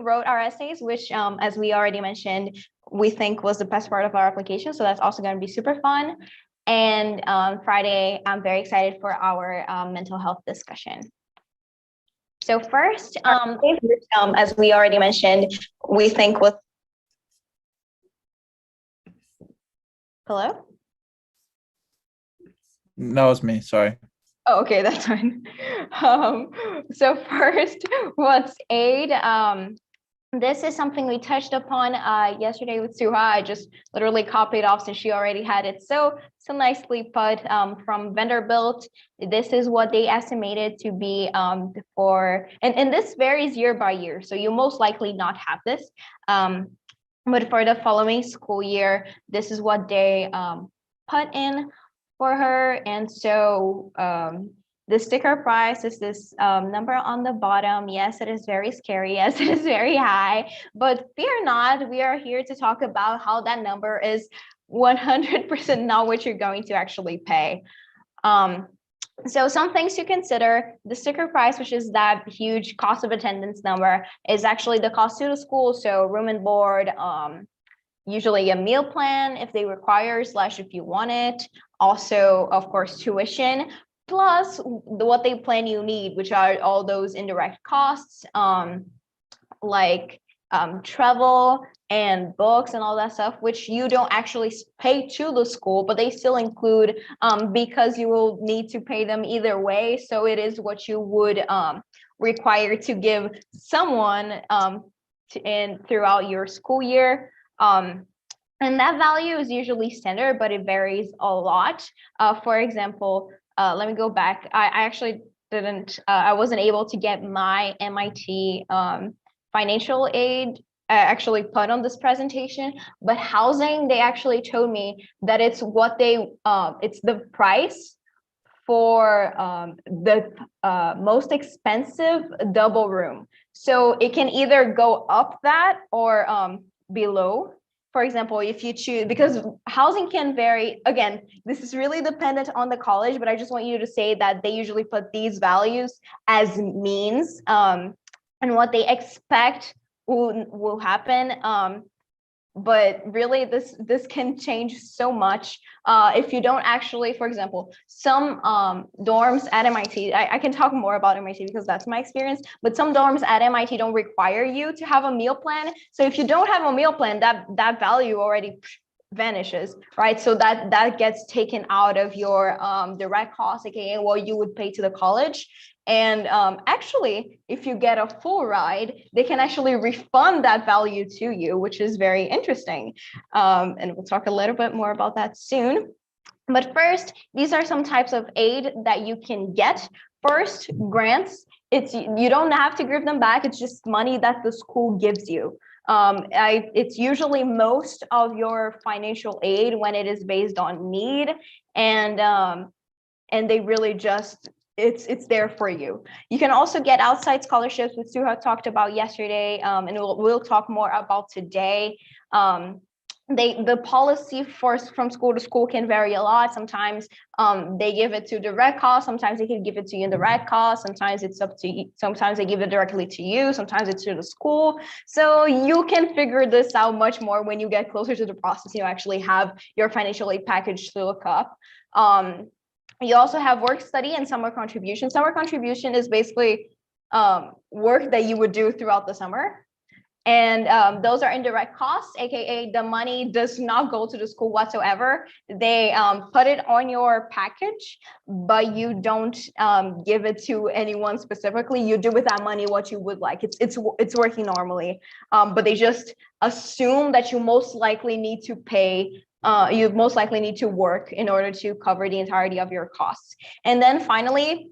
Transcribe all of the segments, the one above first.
wrote our essays, which, as we already mentioned, we think was the best part of our application. So that's also going to be super fun. And Friday, I'm very excited for our mental health discussion. So first, as we already mentioned, we think was. Hello? No, it's me. Sorry. Oh, okay, that's fine. So first, what's aid? This is something we touched upon yesterday with Suha. I just literally copied off since she already had it so nicely put from Vanderbilt. This is what they estimated to be for, and this varies year by year, so you most likely not have this. But for the following school year, this is what they put in for her. And so the sticker price is this number on the bottom. Yes, it is very scary. Yes, it is very high, but fear not. We are here to talk about how that number is 100% not what you're going to actually pay. So some things to consider: the sticker price, which is that huge cost of attendance number, is actually the cost to the school. So room and board, usually a meal plan if they require / if you want it. Also, of course, tuition, plus what they plan you need, which are all those indirect costs, like travel and books and all that stuff, which you don't actually pay to the school, but they still include because you will need to pay them either way. So it is what you would require to give someone throughout your school year. And that value is usually standard, but it varies a lot. For example, let me go back. I actually I wasn't able to get my MIT financial aid actually put on this presentation, but housing, they actually told me that it's what it's the price for the most expensive double room. So it can either go up that or below. For example, if you choose, because housing can vary, again, this is really dependent on the college, but I just want you to say that they usually put these values as means and what they expect will happen. But really, this can change so much if you don't actually, for example, some dorms at MIT, I can talk more about MIT because that's my experience, but some dorms at MIT don't require you to have a meal plan. So if you don't have a meal plan, that value already vanishes, right? So that gets taken out of your direct cost, aka what you would pay to the college. And actually, if you get a full ride, they can actually refund that value to you, which is very interesting. And we'll talk a little bit more about that soon. But first, these are some types of aid that you can get. First, grants. You don't have to give them back. It's just money that the school gives you. It's usually most of your financial aid when it is based on need, and they really just it's there for you. You can also get outside scholarships, which Suha talked about yesterday, and we'll talk more about today. The policy from school to school can vary a lot. Sometimes they give it to direct cost, sometimes they can give it to you indirect cost, sometimes it's up to you, sometimes they give it directly to you, sometimes it's to the school. So you can figure this out much more when you get closer to the process. You actually have your financial aid package to look up. You also have work study and summer contribution. Summer contribution is basically work that you would do throughout the summer. And those are indirect costs, aka the money does not go to the school whatsoever. They put it on your package, but you don't give it to anyone specifically. You do with that money what you would like. It's working normally, but they just assume that you most likely need to pay. You most likely need to work in order to cover the entirety of your costs. And then finally,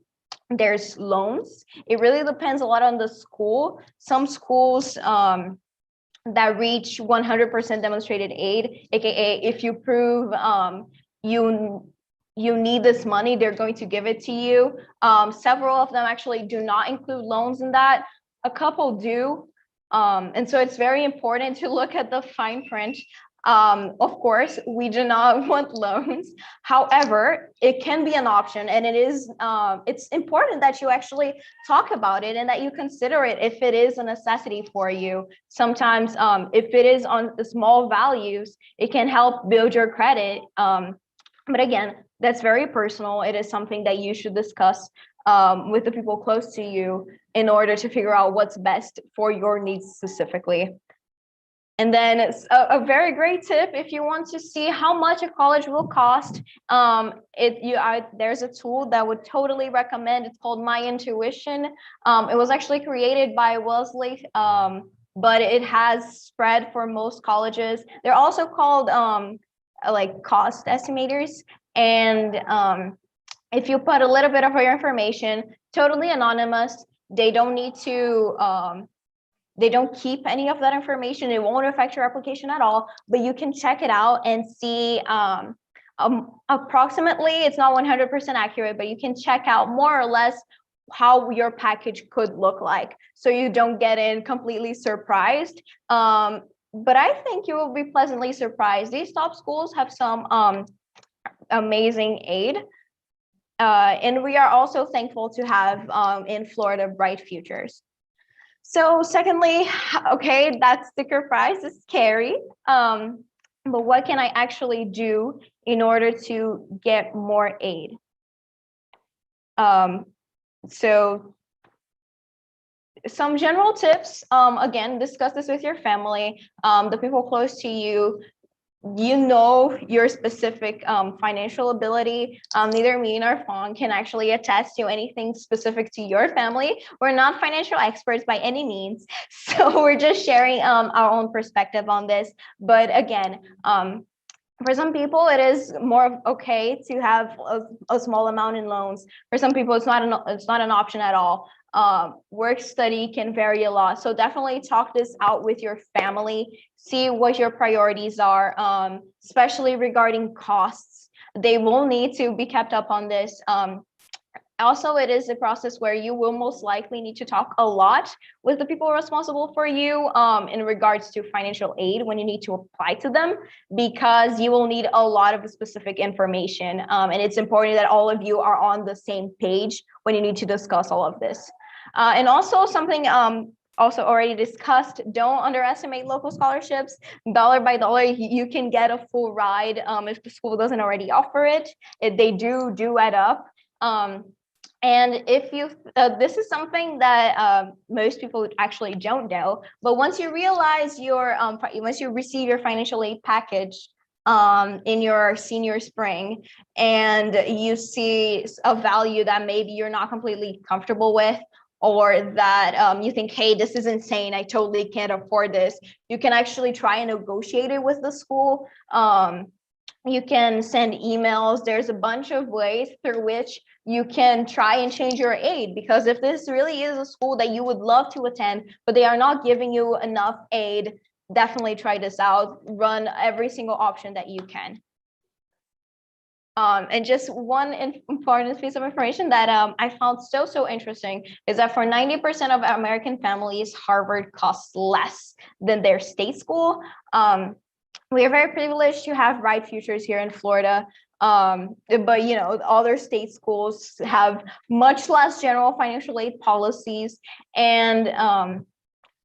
there's loans. It really depends a lot on the school. Some schools that reach 100% demonstrated aid, aka if you prove you need this money, they're going to give it to you. Several of them actually do not include loans in that. A couple do. And so it's very important to look at the fine print Of course, we do not want loans. However, it can be an option, and it's important that you actually talk about it and that you consider it if it is a necessity for you. Sometimes, if it is on the small values, it can help build your credit. But again, that's very personal. It is something that you should discuss with the people close to you in order to figure out what's best for your needs specifically. And then it's a very great tip if you want to see how much a college will cost. There's a tool that would totally recommend. It's called My Intuition. It was actually created by Wellesley, but it has spread for most colleges. They're also called like cost estimators. And if you put a little bit of your information, totally anonymous, they don't need to they don't keep any of that information. It won't affect your application at all, but you can check it out and see approximately, it's not 100% accurate, but you can check out more or less how your package could look like, so you don't get in completely surprised. But I think you will be pleasantly surprised. These top schools have some amazing aid. And we are also thankful to have in Florida bright futures. So secondly, okay, that sticker price is scary. But what can I actually do in order to get more aid? So some general tips, again, discuss this with your family, the people close to you. You know your specific financial ability. Neither me nor Fawn can actually attest to anything specific to your family. We're not financial experts by any means, so we're just sharing our own perspective on this. But again, for some people, it is more okay to have a small amount in loans. For some people, it's not an option at all. Work study can vary a lot. So definitely talk this out with your family, see what your priorities are, especially regarding costs. They will need to be kept up on this. Also, it is a process where you will most likely need to talk a lot with the people responsible for you in regards to financial aid when you need to apply to them, because you will need a lot of specific information. And it's important that all of you are on the same page when you need to discuss all of this. And also something also already discussed, don't underestimate local scholarships. Dollar by dollar, you can get a full ride if the school doesn't already offer it. They do add up. And if you, this is something that most people actually don't know, but once you realize once you receive your financial aid package in your senior spring, and you see a value that maybe you're not completely comfortable with, or that you think, hey, this is insane, I totally can't afford this, you can actually try and negotiate it with the school. You can send emails. There's a bunch of ways through which you can try and change your aid, because if this really is a school that you would love to attend, but they are not giving you enough aid, definitely try this out. Run every single option that you can. And just one important piece of information that I found so interesting is that for 90% of American families, Harvard costs less than their state school. We are very privileged to have bright futures here in Florida. But you know, other state schools have much less general financial aid policies. And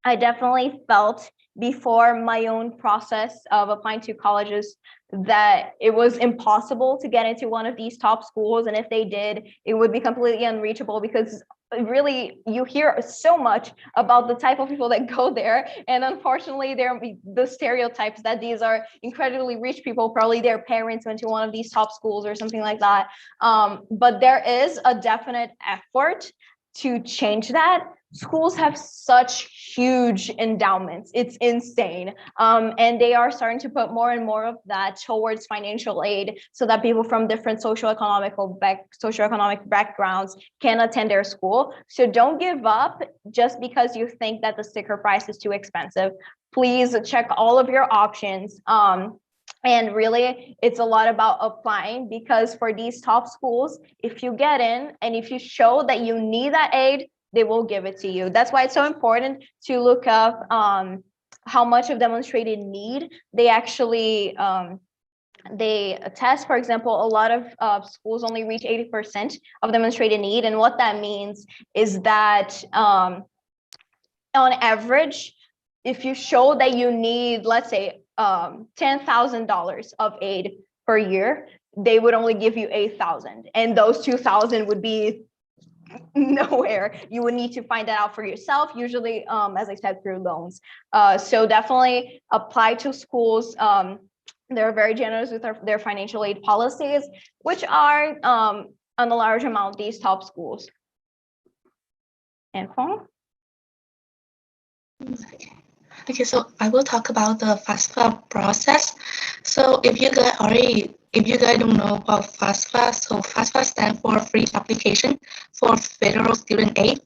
I definitely felt before my own process of applying to colleges that it was impossible to get into one of these top schools. And if they did, it would be completely unreachable, because really you hear so much about the type of people that go there, and unfortunately there are the stereotypes that these are incredibly rich people, probably their parents went to one of these top schools or something like that. But there is a definite effort to change that. Schools have such huge endowments, it's insane. And they are starting to put more and more of that towards financial aid, so that people from different socioeconomic backgrounds can attend their school. So don't give up just because you think that the sticker price is too expensive. Please check all of your options. And really, it's a lot about applying, because for these top schools, if you get in and if you show that you need that aid, they will give it to you. That's why it's so important to look up how much of demonstrated need they actually they test. For example, a lot of schools only reach 80% of demonstrated need. And what that means is that on average, if you show that you need, let's say, $10,000 of aid per year, they would only give you 8,000, and those 2,000 would be nowhere. You would need to find that out for yourself, usually, as I said, through loans. So definitely apply to schools. They're very generous with their financial aid policies, which are on a large amount these top schools. And Fong? Okay, so I will talk about the FAFSA process. So if you guys don't know about FAFSA, so FAFSA stands for Free Application for Federal Student Aid,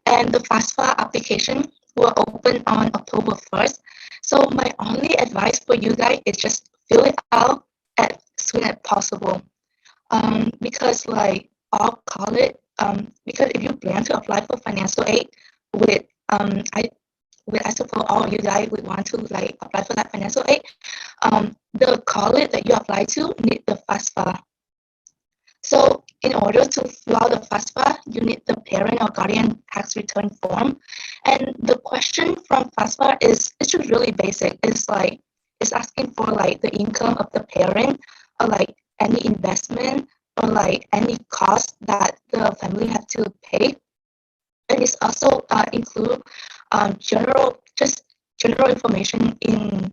and the FAFSA application will open on October 1st. So my only advice for you guys is just fill it out as soon as possible. Because like all college, because if you plan to apply for financial aid with I suppose all you guys would want to like apply for that financial aid. The college that you apply to need the FAFSA. So in order to fill out the FAFSA, you need the parent or guardian tax return form. And the question from FAFSA is it's just really basic. It's asking for like the income of the parent, or like any investment, or like any cost that the family have to pay. And it's also include general information in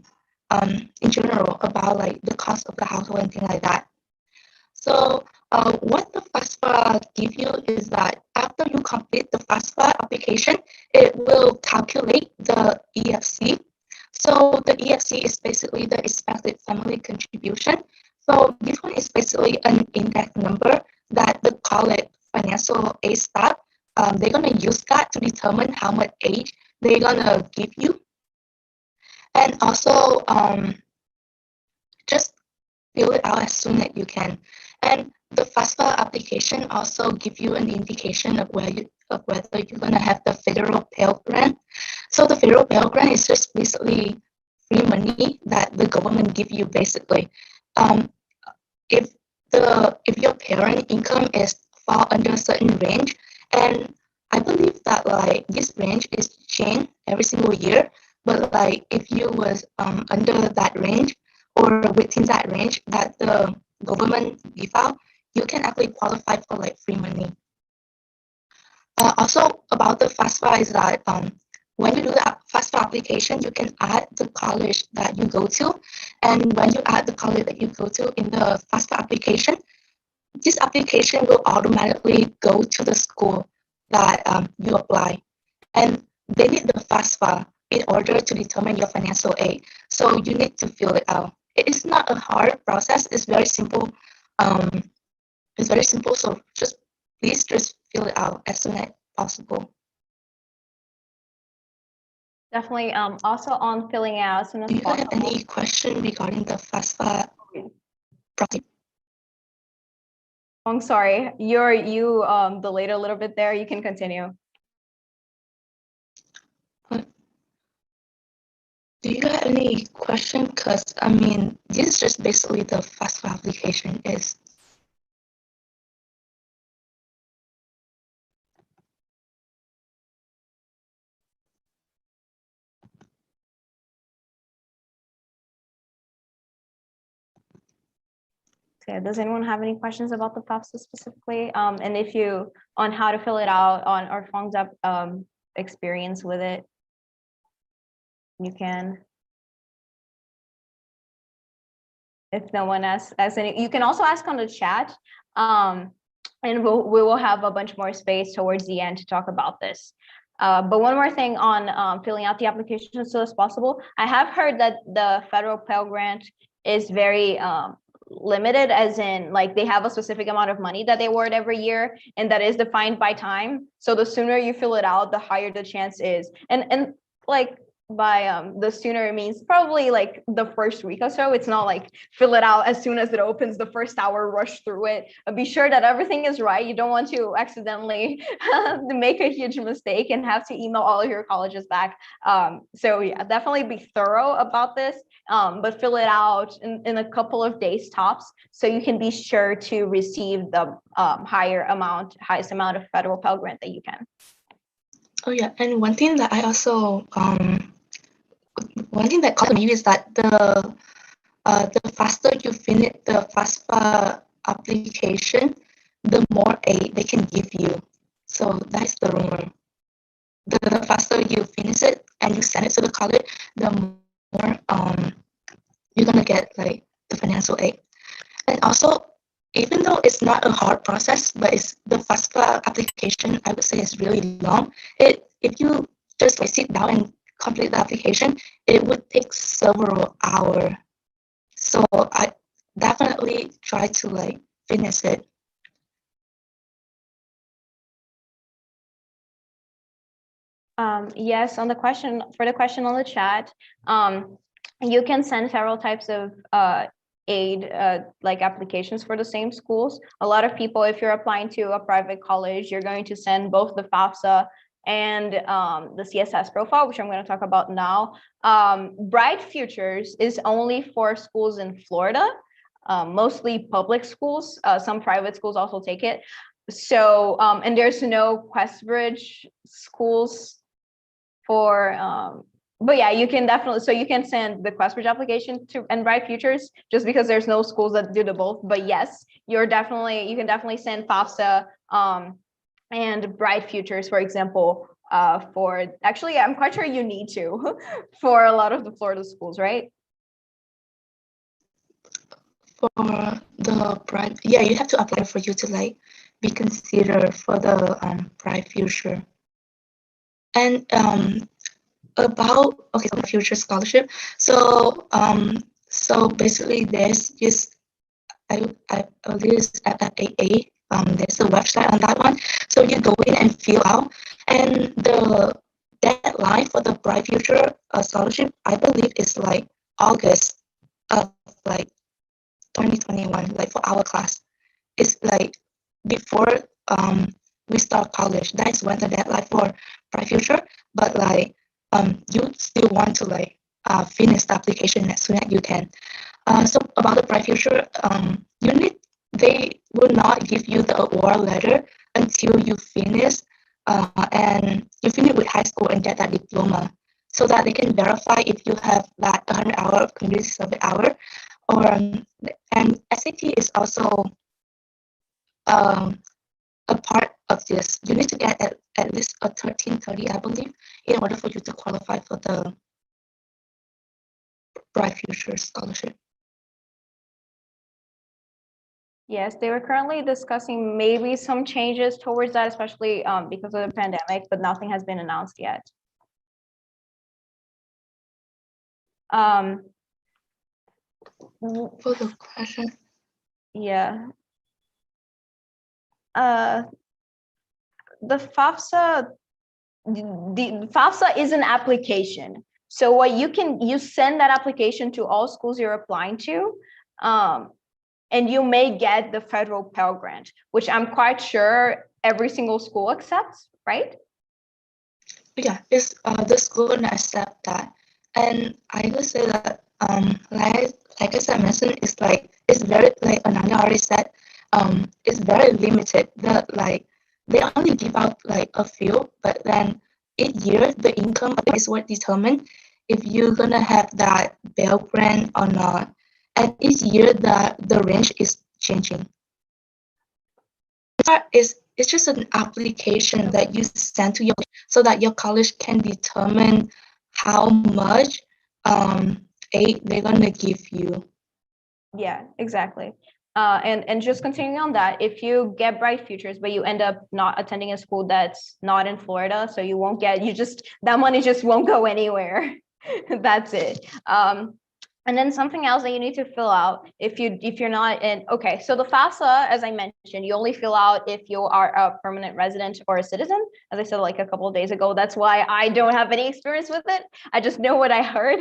general about like the cost of the household and things like that. So what the FAFSA give you is that after you complete the FAFSA application, it will calculate the EFC. So the EFC is basically the expected family contribution. So this one is basically an index number that the college financial aid staff, they're gonna use that to determine how much aid they're gonna give you. And also just fill it out as soon as you can. And the FAFSA application also give you an indication of whether you're gonna have the federal Pell Grant. So the federal Pell Grant is just basically free money that the government give you basically. If your parent income is fall under a certain range, and I believe that like this range is changed every single year, but like if you was under that range or within that range that the government give out, you can actually qualify for like free money. Also about the FAFSA is that when you do the FAFSA application, you can add the college that you go to, and when you add the college that you go to in the FAFSA application, this application will automatically go to the school that you apply, and they need the FAFSA in order to determine your financial aid. So you need to fill it out. It is not a hard process. It's very simple. It's very simple. So please just fill it out as soon as possible. Definitely. Also on filling out as soon as Do you possible. have any question regarding the FAFSA process? I'm sorry, you delayed a little bit there. You can continue. Do you have any question? Because I mean, this is just basically the FAFSA application is. Okay, does anyone have any questions about the FAFSA specifically? And if you on how to fill it out on our Fong's experience with it, you can. If no one asks any, you can also ask on the chat. And we will have a bunch more space towards the end to talk about this. But one more thing on filling out the application as soon as possible. I have heard that the federal Pell Grant is very limited, as in like they have a specific amount of money that they award every year, and that is defined by time. So the sooner you fill it out, the higher the chance is. And like the sooner it means probably like the first week or so. It's not like fill it out as soon as it opens, the first hour, rush through it. Be sure that everything is right. You don't want to accidentally make a huge mistake and have to email all of your colleges back. So yeah, definitely be thorough about this, but fill it out in a couple of days tops, so you can be sure to receive the highest amount of federal Pell Grant that you can. Oh yeah, and one thing that I also one thing that caught me is that the faster you finish the FAFSA application, the more aid they can give you. So that's the rumor. The faster you finish it and you send it to the college, the more you're gonna get like the financial aid. And also, even though it's not a hard process, but it's the FAFSA application, I would say is really long. If you just like sit down and complete the application, it would take several hours. So I definitely try to like finish it. Yes, on the question on the chat, you can send several types of aid like applications for the same schools. A lot of people, if you're applying to a private college, you're going to send both the FAFSA and the CSS profile, which I'm going to talk about now. Bright Futures is only for schools in Florida, mostly public schools. Some private schools also take it. So, and there's no Questbridge schools for, but yeah, you can definitely, so you can send the Questbridge application to and Bright Futures, just because there's no schools that do the both. But yes, you can definitely send FAFSA and Bright Futures, for example, for actually, I'm quite sure you need to for a lot of the Florida schools, right? For the Bright, yeah, you have to apply for you to like be considered for the Bright Future. And about okay, so future scholarship. So basically, there's just I list at AA. There's a website on that one. So you go in and fill out, and the deadline for the Bright Future scholarship, I believe, is like August of like 2021. Like for our class, it's like before we start college. That's when the deadline for Bright Future. But like you still want to like finish the application as soon as you can. So about the Bright Future, they will not give you the award letter until you finish and you finish with high school and get that diploma, so that they can verify if you have that 100 hour of community survey hour. Or and SAT is also um, a part of this. You need to get at least a 1330, I believe, in order for you to qualify for the Bright Future Scholarship. Yes, they were currently discussing maybe some changes towards that, especially because of the pandemic, but nothing has been announced yet. For the question. Yeah. The FAFSA is an application. So what you send that application to all schools you're applying to, and you may get the federal Pell Grant, which I'm quite sure every single school accepts, right? Yeah, it's the school gonna accept that, and I would say that like I said, mentioned, it's very like Ananya already said, it's very limited. They only give out like a few, but then each year the income is what determine if you're gonna have that Pell Grant or not, and each year the range is changing. It's just an application that you send to your so that your college can determine how much aid they're gonna give you. Yeah, exactly. And just continuing on that, if you get Bright Futures, but you end up not attending a school that's not in Florida, so that money just won't go anywhere. That's it. And then something else that you need to fill out if you're not in, okay, so the FAFSA, as I mentioned, you only fill out if you are a permanent resident or a citizen, as I said like a couple of days ago. That's why I don't have any experience with it. I just know what I heard.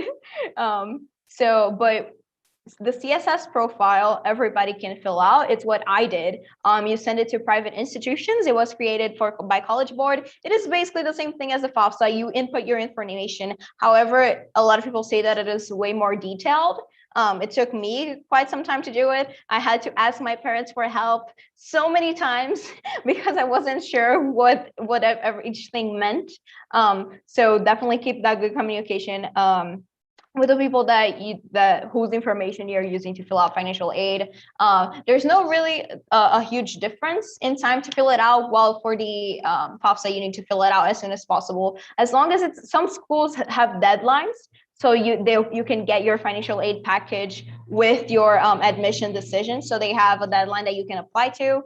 But the CSS profile, everybody can fill out. It's what I did. You send it to private institutions. It was created by College Board. It is basically the same thing as the FAFSA. You input your information. However, a lot of people say that it is way more detailed. It took me quite some time to do it. I had to ask my parents for help so many times because I wasn't sure what each thing meant. So definitely keep that good communication with the people whose information you're using to fill out financial aid. There's no really a huge difference in time to fill it out. While for the FAFSA, you need to fill it out as soon as possible. As long as some schools have deadlines, so you can get your financial aid package with your admission decision. So they have a deadline that you can apply to.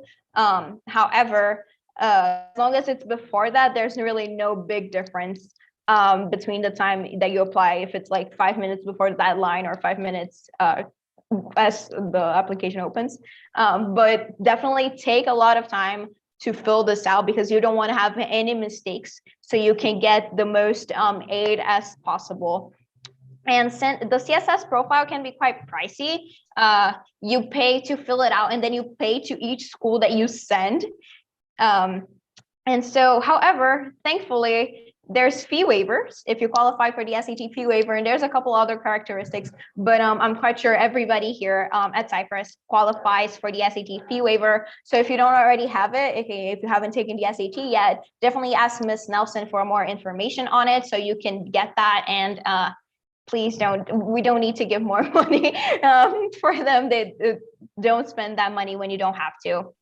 However, as long as it's before that, there's really no big difference between the time that you apply, if it's like 5 minutes before the deadline or 5 minutes as the application opens. But definitely take a lot of time to fill this out because you don't want to have any mistakes so you can get the most aid as possible. And the CSS profile can be quite pricey. You pay to fill it out and then you pay to each school that you send. And so, however, thankfully, there's fee waivers if you qualify for the SAT fee waiver, and there's a couple other characteristics, but I'm quite sure everybody here at Cyprus qualifies for the SAT fee waiver. So if you don't already have it, if you haven't taken the SAT yet, definitely ask Ms. Nelson for more information on it so you can get that. And please we don't need to give more money for them. They don't spend that money when you don't have to.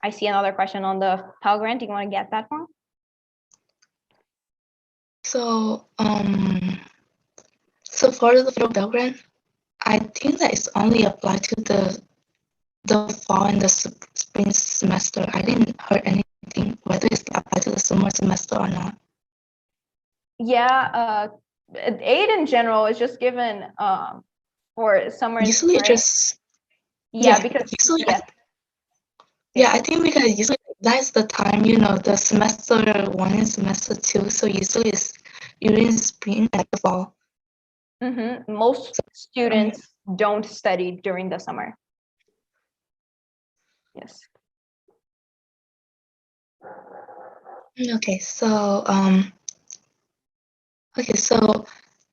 I see another question on the Pell Grant. Do you want to get that one? So, for the federal Pell Grant, I think that it's only applied to the fall and the spring semester. I didn't hear anything whether it's applied to the summer semester or not. Yeah, aid in general is just given for summer and Usually spring. Because usually I think because usually that's the time, the semester 1 and semester 2. So usually it's during spring and the fall. Most students don't study during the summer. Yes. Okay, so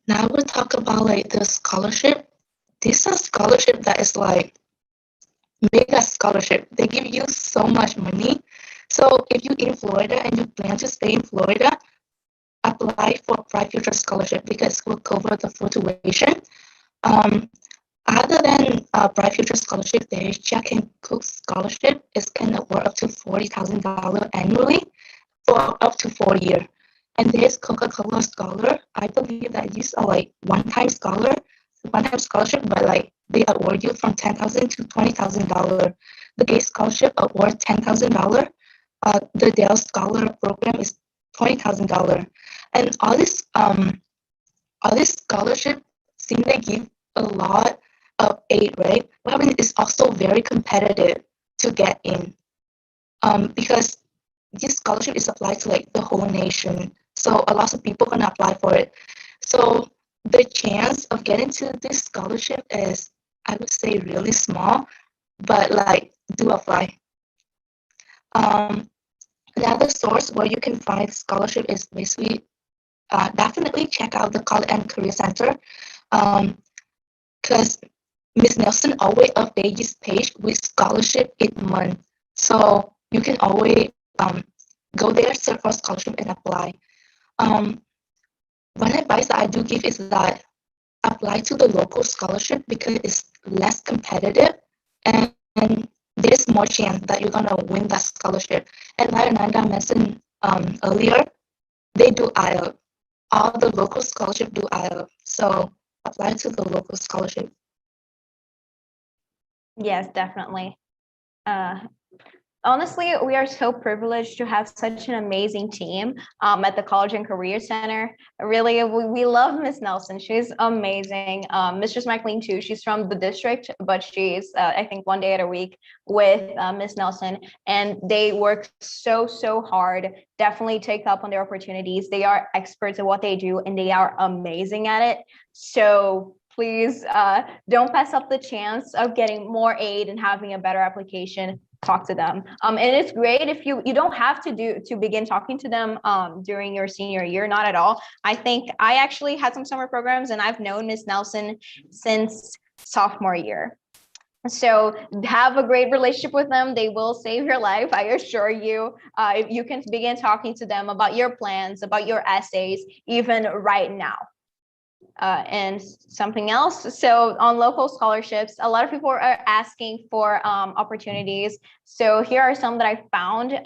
now we'll talk about like the scholarship. This is a scholarship that is like mega scholarship. They give you so much money. So if you're in Florida and you plan to stay in Florida, apply for Bright Future Scholarship because it will cover the full tuition. Other than Bright Future Scholarship, there is Jack and Cook Scholarship. It's kind of worth up to $40,000 annually for up to 4 years. And there's Coca-Cola Scholar. I believe that these are like one-time scholarship, but like they award you from $10,000 to $20,000. The Gates Scholarship awards $10,000. The Dell Scholar Program is $20,000. And all this scholarship seem to give a lot of aid, right? What happens is also very competitive to get in, because this scholarship is applied to like the whole nation. So a lot of people can apply for it. So the chance of getting to this scholarship is, I would say, really small, but like do apply. The other source where you can find scholarship is basically definitely check out the College and Career Center, because Ms. Nelson always updates this page with scholarship each month. So you can always go there, search for scholarship, and apply. One advice that I do give is that apply to the local scholarship because it's less competitive and there's more chance that you're gonna win that scholarship. And like Ananda mentioned earlier, they do IELTS. All the local scholarship do IELTS. So apply to the local scholarship. Yes, definitely. Honestly, we are so privileged to have such an amazing team at the College and Career Center. Really, we love Miss Nelson. She's amazing. Mistress McLean too. She's from the district, but she's I think one day at a week with Miss Nelson, and they work so hard. Definitely take up on their opportunities. They are experts at what they do, and they are amazing at it. So please don't pass up the chance of getting more aid and having a better application. Talk to them. And it's great if you don't have to begin talking to them during your senior year, not at all. I think I actually had some summer programs and I've known Miss Nelson since sophomore year. So have a great relationship with them. They will save your life, I assure you. If you can begin talking to them about your plans, about your essays, even right now. And something else. So on local scholarships, a lot of people are asking for opportunities. So here are some that I found.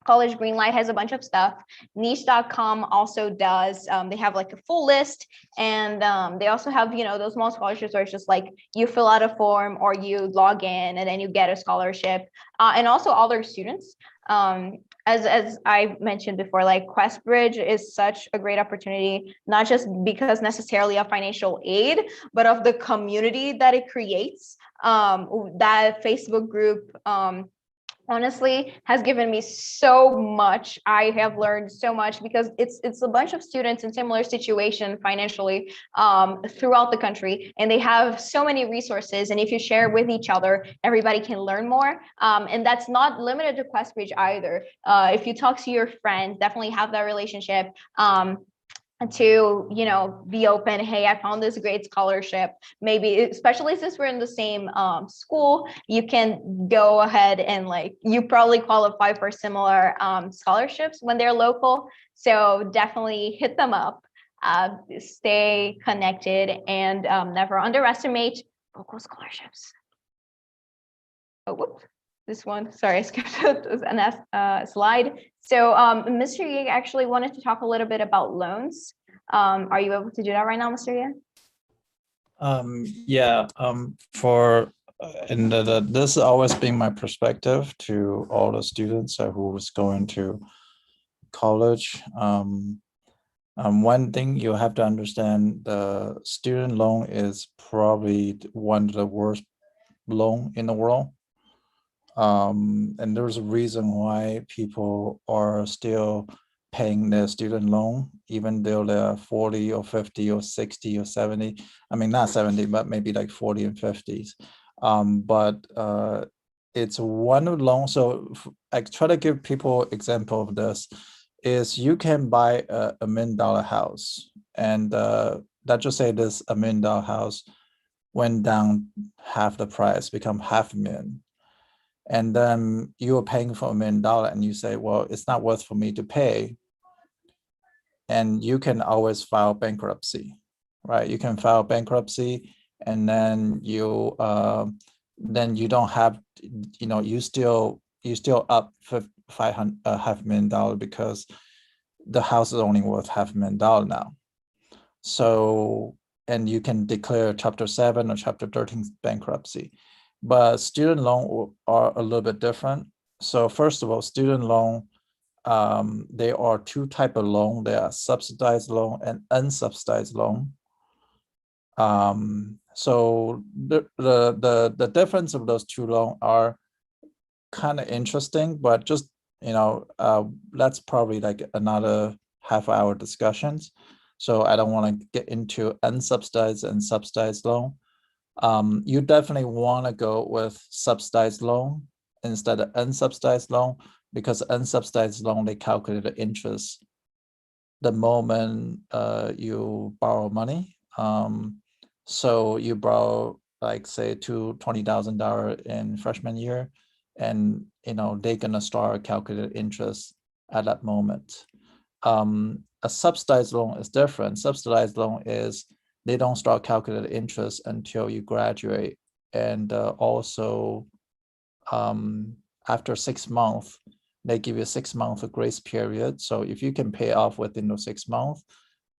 College Greenlight has a bunch of stuff. Niche.com also does. They have like a full list, and they also have, those small scholarships where it's just like you fill out a form or you log in and then you get a scholarship. And also all their students. As I mentioned before, like QuestBridge is such a great opportunity, not just because necessarily of financial aid, but of the community that it creates. That Facebook group honestly has given me so much. I have learned so much because it's a bunch of students in similar situation financially throughout the country, and they have so many resources, and if you share with each other, everybody can learn more. And that's not limited to QuestBridge either. If you talk to your friends, definitely have that relationship to be open. Hey, I found this great scholarship. Maybe, especially since we're in the same school, you can go ahead and you probably qualify for similar scholarships when they're local. So definitely hit them up. Stay connected, and never underestimate local scholarships. Oh, whoops. This one, sorry, I skipped a slide. So Mr. Ye actually wanted to talk a little bit about loans. Are you able to do that right now, Mr. Ye? Yeah, for and this has always been my perspective to all the students who was going to college. One thing you have to understand, the student loan is probably one of the worst loan in the world. And there's a reason why people are still paying their student loan, even though they're 40 or 50 or 60 or 70. I mean, not 70, but maybe like 40 and 50s. But it's one of loan. So I try to give people example of this is you can buy a $1 million house, and let's just say this $1 million house went down half the price, become $500,000. And then you are paying for $1 million and you say, well, it's not worth for me to pay. And you can always file bankruptcy, right? You can file bankruptcy, and then you don't have, you still up for $500,000 because the house is only worth $500,000 now. So, and you can declare Chapter 7 or Chapter 13 bankruptcy. But student loan are a little bit different. So first of all, student loan, there are two types of loan. There are subsidized loan and unsubsidized loan. So the difference of those two loans are kind of interesting, but just that's probably like another half-hour discussions. So I don't want to get into unsubsidized and subsidized loan. You definitely want to go with subsidized loan instead of unsubsidized loan, because unsubsidized loan, they calculate the interest the moment you borrow money. So you borrow, like, say, $20,000 in freshman year, and they're gonna start calculating interest at that moment. A subsidized loan is different. Subsidized loan is they don't start calculating interest until you graduate, and also after 6 months, they give you a 6 month grace period. So if you can pay off within those 6 months,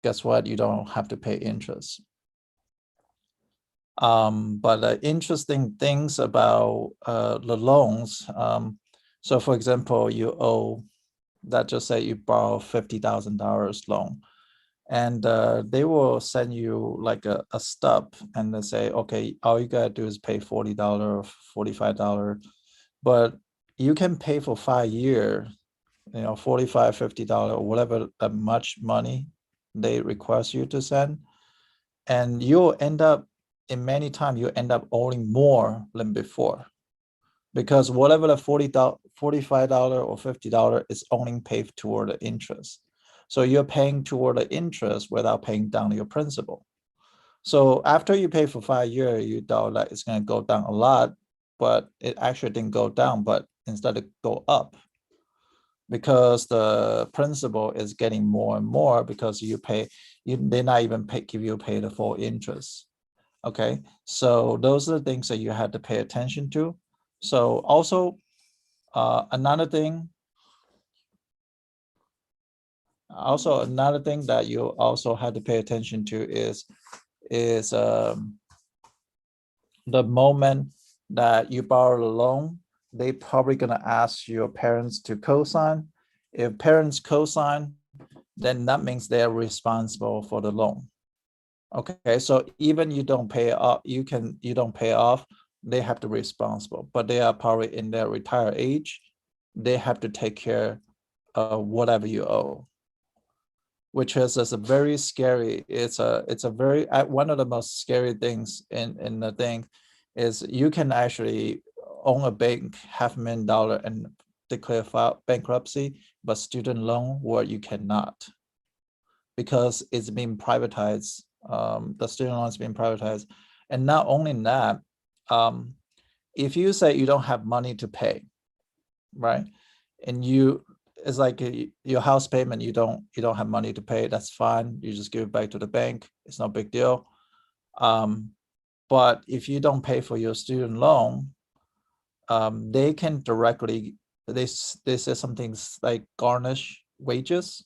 guess what? You don't have to pay interest. But interesting things about the loans. So for example, you owe, that just say you borrow $50,000 loan, and they will send you like a stub, and they say, okay, all you gotta do is pay $40 or $45, but you can pay for 5 years, $45, $50 or whatever that much money they request you to send, and you'll end up, in many times you end up owing more than before, because whatever the $45 or $50 is only paid toward the interest. So you're paying toward the interest without paying down your principal. So after you pay for 5 years, you thought that it's going to go down a lot, but it actually didn't go down, but instead it go up, because the principal is getting more and more, because they're not even give you pay the full interest. Okay, so those are the things that you had to pay attention to. So also another thing that you also had to pay attention to is the moment that you borrow the loan, they probably gonna ask your parents to co-sign. If parents co-sign, then that means they are responsible for the loan. Okay, so even you don't pay off, you don't pay off, they have to be responsible, but they are probably in their retired age. They have to take care of whatever you owe, which is a very scary. It's a very one of the most scary things in the thing is you can actually own a bank $500,000 and declare bankruptcy, but student loan where you cannot, because it's been privatized. The student loan has been privatized, and not only that, if you say you don't have money to pay, right, and it's like your house payment, you don't have money to pay, that's fine, you just give it back to the bank, it's no big deal. But if you don't pay for your student loan, they can directly, they say something like garnish wages,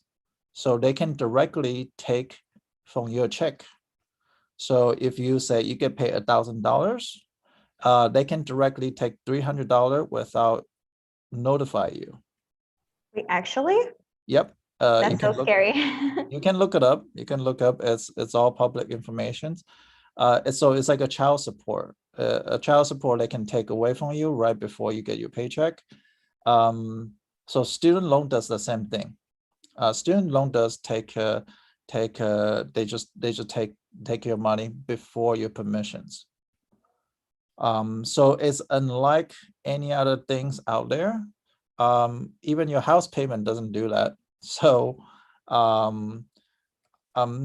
so they can directly take from your check. So if you say you get paid $1,000, they can directly take $300 without notify you. Wait, actually, Yep. that's so scary. You can look it up. It's all public information. So it's like a child support. A child support they can take away from you right before you get your paycheck. So student loan does the same thing. Student loan does they just take your money before your permissions. So it's unlike any other things out there. Even your house payment doesn't do that. So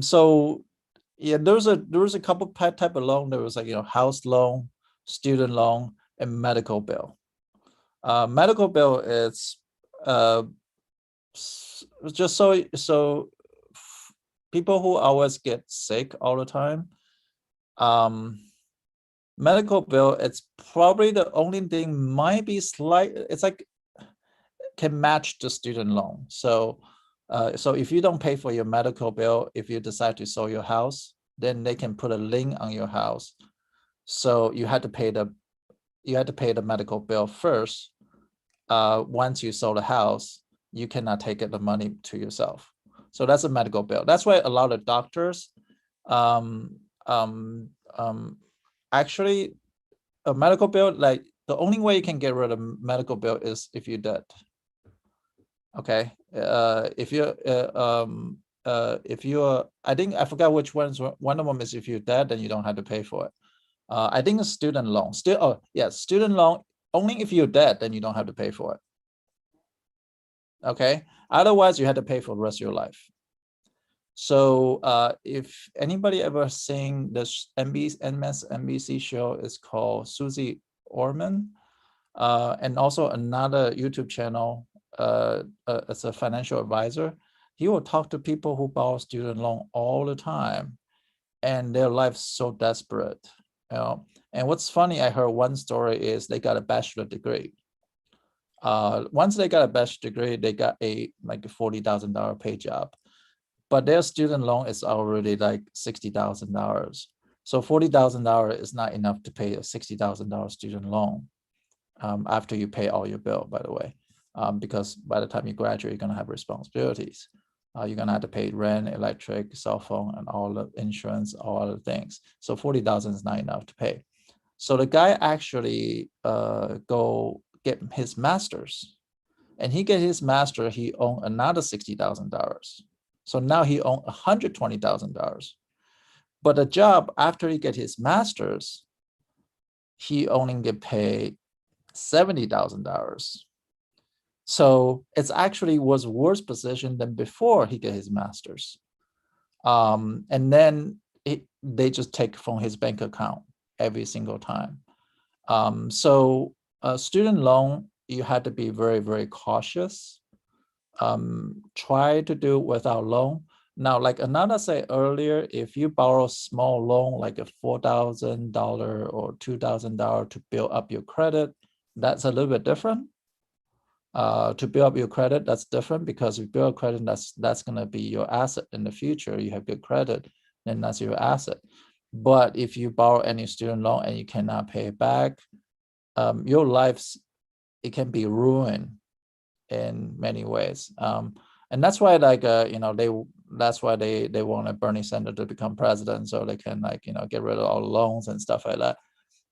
so yeah, there's a couple type of loan. There was like, house loan, student loan, and medical bill. Medical bill is just so people who always get sick all the time. Medical bill, it's probably the only thing might be slight. It's like can match the student loan. So so if you don't pay for your medical bill, if you decide to sell your house, then they can put a lien on your house. So you had to pay the medical bill first. Once you sold the house, you cannot take the money to yourself. So that's a medical bill. That's why a lot of doctors, actually, a medical bill, like the only way you can get rid of medical bill is if you're dead. Okay, if you're I think I forgot which ones. One of them is if you're dead, then you don't have to pay for it. I think a student loan student loan, only if you're dead, then you don't have to pay for it. Okay, otherwise you had to pay for the rest of your life. So if anybody ever seen this MSNBC show, is called Susie Orman, and also another YouTube channel, as a financial advisor, he will talk to people who borrow student loan all the time, and their life's so desperate. And what's funny, I heard one story is they got a bachelor degree. Once they got a bachelor degree, they got a $40,000 pay job, but their student loan is already like $60,000. So $40,000 is not enough to pay a $60,000 student loan after you pay all your bill, by the way, because by the time you graduate, you're going to have responsibilities. You're going to have to pay rent, electric, cell phone, and all the insurance, all other things. So 40,000 is not enough to pay. So the guy actually go get his master's, and he get his master. He owned another $60,000. So now he owned $120,000. But the job after he get his master's, he only get paid $70,000. So it's actually was worse position than before he get his master's. And then they just take from his bank account every single time. So a student loan, you had to be very, very cautious. Try to do without loan. Now, like Ananda said earlier, if you borrow a small loan, like a $4,000 or $2,000 to build up your credit, that's a little bit different. To build up your credit, that's different, because if you build credit, that's going to be your asset in the future. You have good credit, then that's your asset. But if you borrow any student loan and you cannot pay it back, your life, it can be ruined in many ways. And that's why, like, that's why they want Bernie Sanders to become president, so they can, like, get rid of all the loans and stuff like that.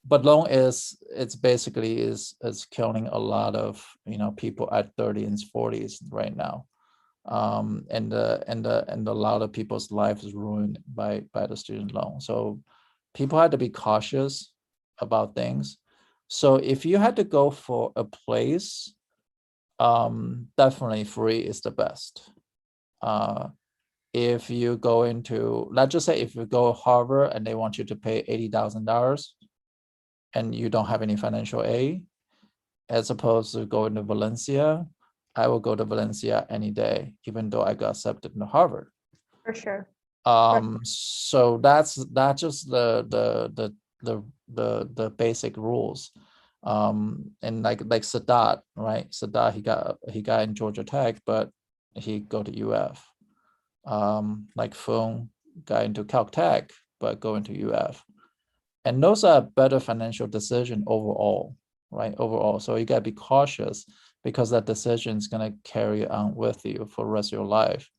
But loan it's basically is killing a lot of people at 30s and 40s right now. And a lot of people's lives is ruined by the student loan. So people had to be cautious about things. So if you had to go for a place, definitely free is the best. If you go into, let's just say if you go Harvard and they want you to pay $80,000 and you don't have any financial aid, as opposed to going to Valencia, I will go to Valencia any day, even though I got accepted into Harvard. For sure. So that's just the basic rules. And like Sadat, right? Sadat, he got in Georgia Tech, but he go to UF. Like Fung got into Caltech, but go into UF. And those are better financial decision overall, right? Overall. So you gotta be cautious, because that decision is gonna carry on with you for the rest of your life.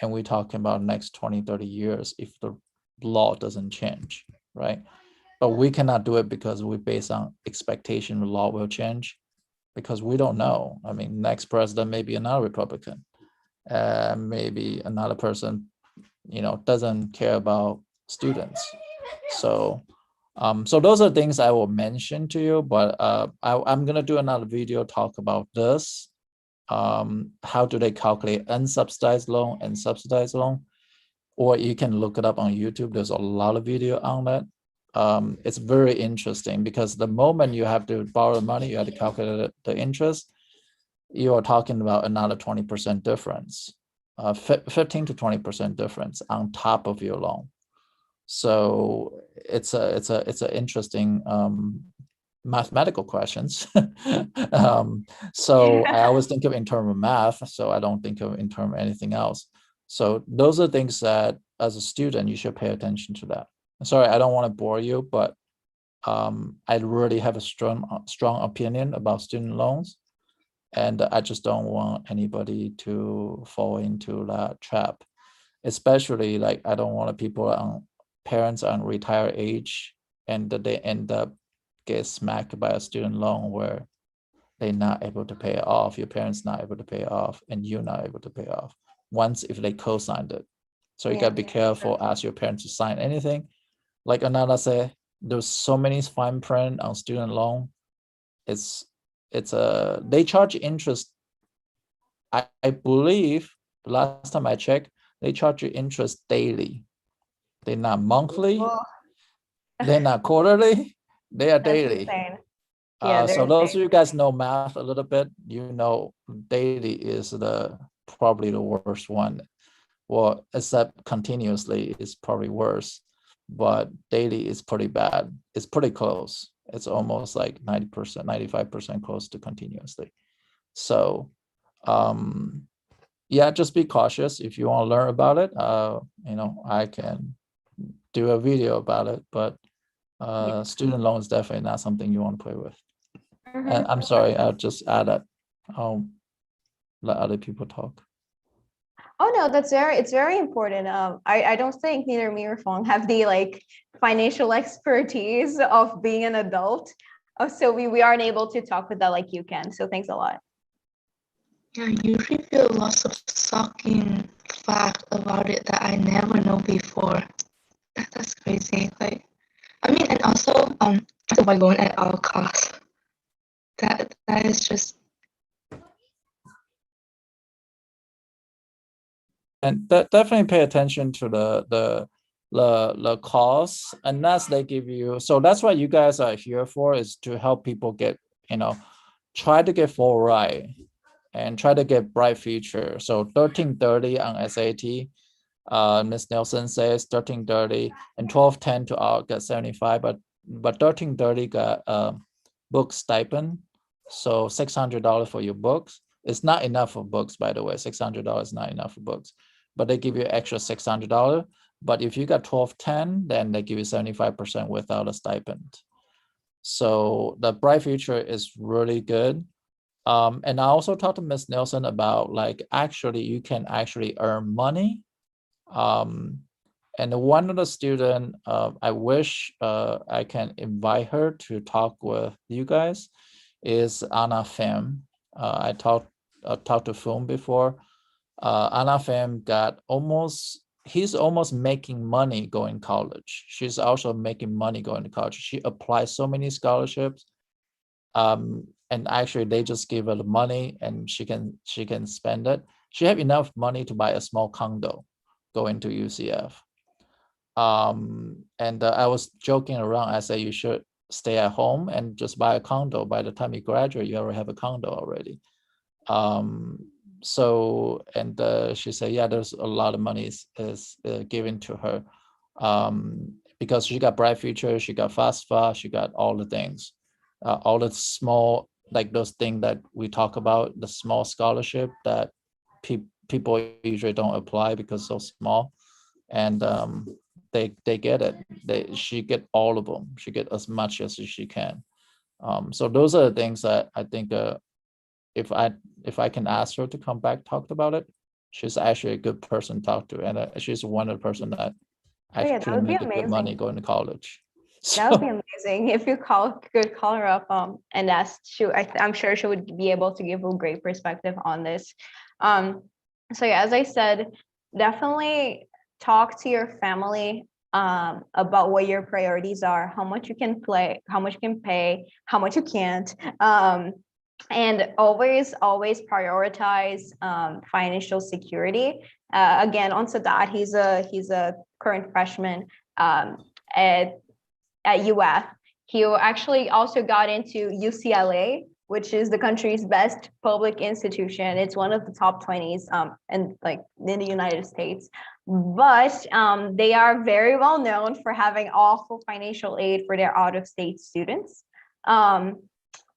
And we're talking about next 20, 30 years if the law doesn't change, right? But we cannot do it because we based on expectation the law will change, because we don't know. I mean, next president may be another Republican. Maybe another person, doesn't care about students. So so those are things I will mention to you, but I'm gonna do another video talk about this. How do they calculate unsubsidized loan and subsidized loan? Or you can look it up on YouTube. There's a lot of video on that. It's very interesting, because the moment you have to borrow money, you have to calculate the interest. You are talking about another 20% difference, 15 to 20% difference on top of your loan. So it's a interesting mathematical questions. So I always think of in terms of math, so I don't think of in terms of anything else. So those are things that as a student you should pay attention to that. Sorry, I don't want to bore you, but I really have a strong opinion about student loans, and I just don't want anybody to fall into that trap. Especially, like, I don't want people on parents on retired age and that they end up get smacked by a student loan where they're not able to pay it off, your parents not able to pay it off, and you're not able to pay it off once if they co-signed it. So you gotta be careful, ask your parents to sign anything. Like Ananda said, there's so many fine print on student loan. They charge interest. I believe the last time I checked, they charge you interest daily. They're not monthly. They're not quarterly. They are daily. So those of you guys know math a little bit, daily is probably the worst one. Well, except continuously is probably worse, but daily is pretty bad. It's pretty close. It's almost like 90%, 95% close to continuously. So yeah, just be cautious if you want to learn about it. I can do a video about it, but student loan is definitely not something you want to play with. And I'm sorry, I'll just add that. I'll let other people talk. Oh no, it's very important. I don't think neither me or Fong have the like financial expertise of being an adult. So we aren't able to talk with that like you can. So thanks a lot. Yeah, you reveal lots of shocking fact about it that I never know before. That's crazy. Like, I mean, and also to avoid loan at all costs. That is just. And definitely pay attention to the costs, unless they give you. So that's what you guys are here for, is to help people get, try to get full ride and try to get bright future. So 1330 on SAT, Miss Nelson says 1330 and 1210 to all get 75, but 1330 got book stipend, so $600 for your books. It's not enough for books, by the way. $600 is not enough for books, but they give you extra $600. But if you got 1210, then they give you 75% without a stipend. So the bright future is really good. And I also talked to Miss Nelson about like actually you can actually earn money. And one of the student, I wish I can invite her to talk with you guys, is Anna Pham. I talked to Pham before. Anna Pham he's almost making money going to college. She's also making money going to college. She applies so many scholarships. And actually they just give her the money and she can spend it. She have enough money to buy a small condo going to UCF. And I was joking around. I said, you should stay at home and just buy a condo. By the time you graduate, you already have a condo already. So, and she said, yeah, there's a lot of money is given to her, because she got bright future, she got FAFSA, she got all the things, all the small, like those things that we talk about, the small scholarship that people usually don't apply because so small, and they get it. She get all of them. She get as much as she can. So those are the things that I think if I can ask her to come back, talk about it, she's actually a good person to talk to, and she's one of the person that Oh yeah, that actually would be make good money amazing. going to college. That would be amazing. If you could call her up and ask, I'm sure she would be able to give a great perspective on this. So yeah, as I said, definitely talk to your family about what your priorities are, how much you can play, how much you can pay, how much you can't. And always prioritize financial security. Again, on Sadat, he's a current freshman at UF. He actually also got into UCLA, which is the country's best public institution. It's one of the top 20s in the United States. But they are very well known for having awful financial aid for their out-of-state students. And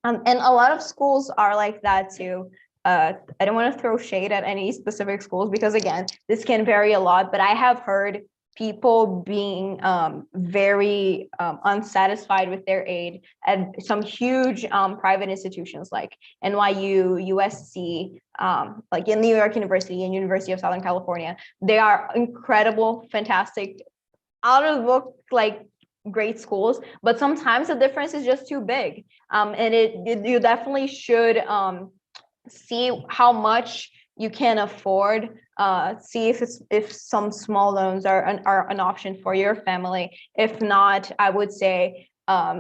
a lot of schools are like that too. I don't want to throw shade at any specific schools because, again, this can vary a lot, but I have heard people being very unsatisfied with their aid at some huge private institutions like NYU, USC, like in New York University and University of Southern California. They are incredible, fantastic, out of the book, like great schools, but sometimes the difference is just too big. And you definitely should see how much you can afford, see if some small loans are an option for your family. If not, I would say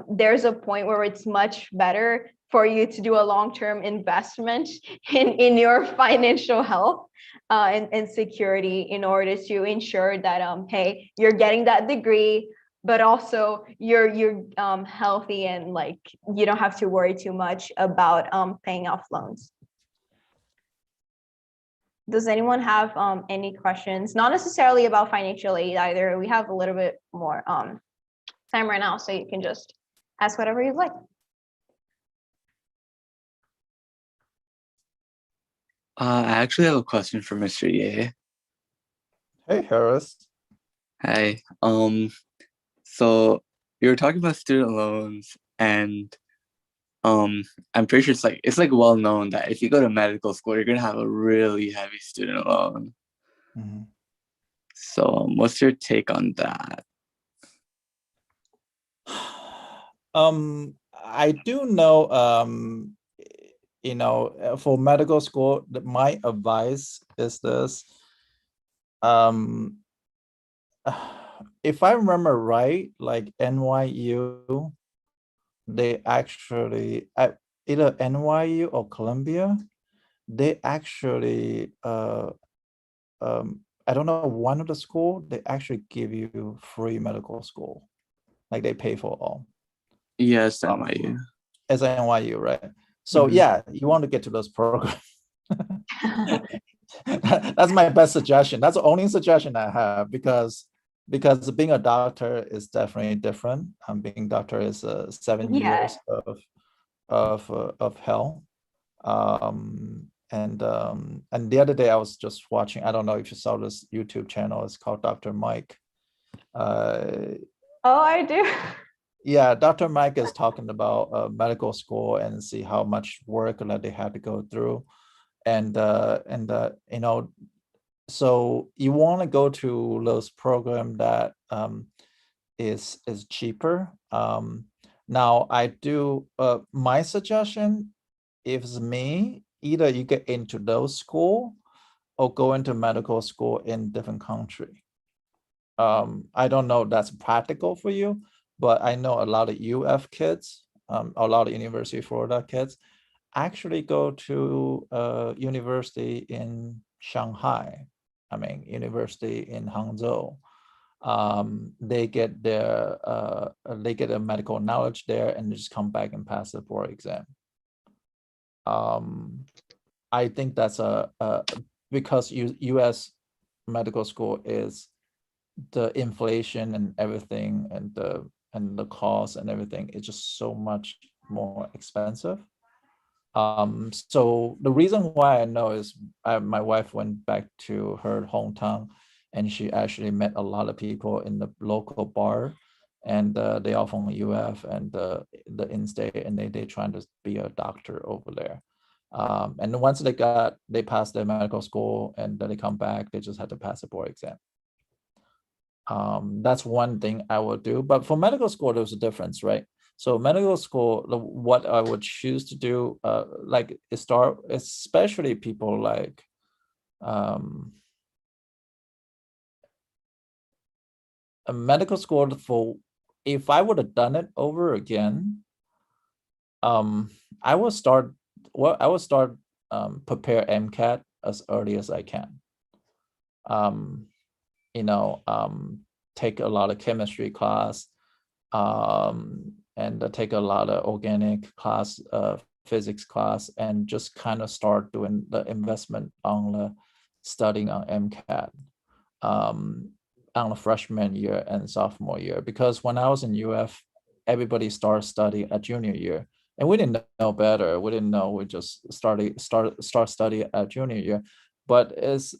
there's a point where it's much better for you to do a long-term investment in your financial health and security in order to ensure that hey, you're getting that degree, but also you're healthy and like you don't have to worry too much about paying off loans. Does anyone have any questions? Not necessarily about financial aid either. We have a little bit more time right now, so you can just ask whatever you'd like. I actually have a question for Mr. Ye. Hey, Harris. Hi. So you were talking about student loans, and I'm pretty sure it's like well known that if you go to medical school, you're gonna have a really heavy student loan. Mhm. So what's your take on that? I do know, for medical school, my advice is this. Um, if I remember right, like NYU, they actually at either NYU or Columbia, they actually I don't know, one of the school, they actually give you free medical school. Like they pay for all. Yes, NYU. As NYU, right? So Mhm. yeah, you want to get to those programs. That's my best suggestion. That's the only suggestion I have because being a doctor is definitely different. Being doctor is 7 Yeah. years of hell. And the other day I was just watching. I don't know if you saw this YouTube channel. It's called Dr. Mike. Uh, Oh, I do. yeah, Dr. Mike is talking about medical school and see how much work that they had to go through, and so you want to go to those program that is cheaper. Now I do my suggestion, if it's me, either you get into those school or go into medical school in different country. I don't know if that's practical for you, but I know a lot of UF kids, a lot of University of Florida kids actually go to university in Shanghai. I mean, university in Hangzhou. They get a medical knowledge there and just come back and pass the board exam. I think that's because US medical school is the inflation and everything and the cost and everything is just so much more expensive. So the reason why I know is my wife went back to her hometown and she actually met a lot of people in the local bar, and they all from UF and the in-state, and they trying to be a doctor over there. And once they passed their medical school and then they come back, they just had to pass the board exam. That's one thing I would do. But for medical school, there's a difference, right? So medical school, what I would choose to do, like start, especially people like a medical school for, if I would have done it over again, I will start, prepare MCAT as early as I can. You know, take a lot of chemistry class, and take a lot of organic class, physics class, and just kind of start doing the investment on the studying on MCAT on the freshman year and sophomore year. Because when I was in UF, everybody started studying at junior year, and we didn't know better. We didn't know. We just start study at junior year. But it's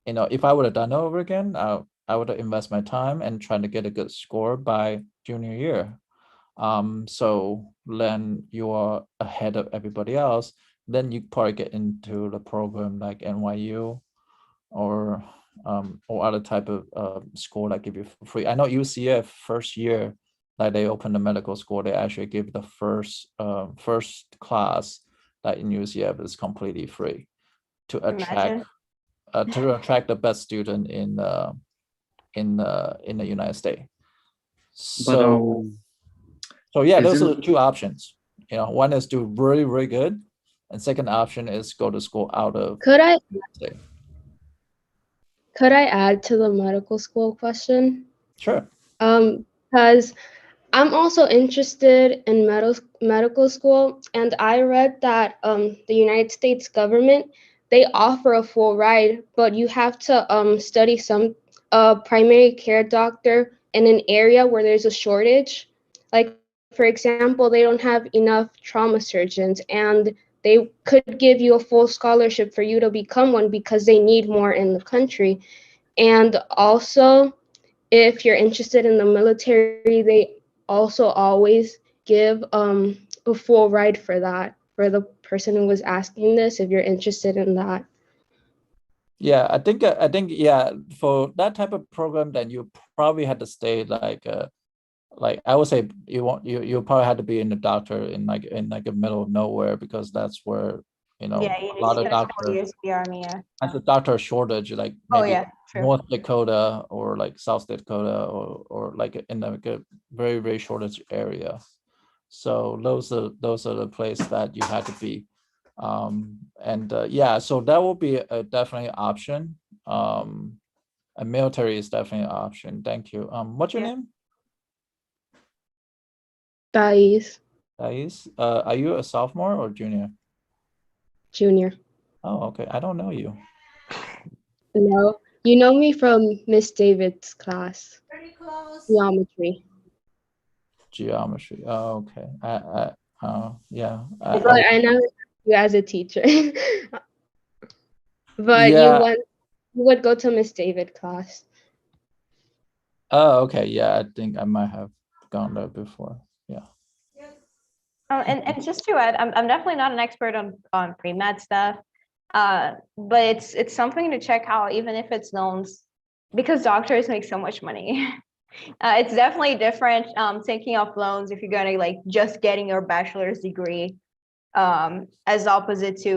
if I would have done it over again, I would invest my time and trying to get a good score by junior year. So then you are ahead of everybody else. Then you probably get into the program like NYU or other type of school that give you for free. I know UCF first year, like they open the medical school, they actually give the first class that in UCF is completely free to attract Imagine. the best student in the United States. But So yeah, those are isn't the two options. One is do really, really good, and second option is go to school out of Could I state. could I add to the medical school question? Sure. Because I'm also interested in medical school, and I read that the United States government, they offer a full ride, but you have to study some primary care doctor in an area where there's a shortage. Like for example, they don't have enough trauma surgeons, and they could give you a full scholarship for you to become one because they need more in the country. And also, if you're interested in the military, they also always give a full ride for that, for the person who was asking this, if you're interested in that. Yeah, I think yeah, for that type of program, then you probably had to stay like I would say you probably had to be in the doctor in the middle of nowhere, because that's where Yeah, a lot of spend a couple doctors, years in the army. Yeah. that's a doctor shortage, like Oh maybe yeah, true. North Dakota or like South Dakota, or like in like a very, very shortage area. So those are the places that you had to be. And yeah, so that will be a definitely option. A military is definitely an option. Thank you. What's your Yeah. name? Thais, Thais. Are you a sophomore or junior? Junior. Oh, okay. I don't know you. No, you know me from Miss David's class, geometry. Geometry. Oh, okay. Yeah. But I know you as a teacher. But Yeah. you would go to Miss David class. Oh, okay. Yeah, I think I might have gone there before. Yeah. And just to add, I'm definitely not an expert on pre-med stuff, but it's something to check out, even if it's loans, because doctors make so much money. It's definitely different taking off loans if you're gonna like just getting your bachelor's degree, as opposite to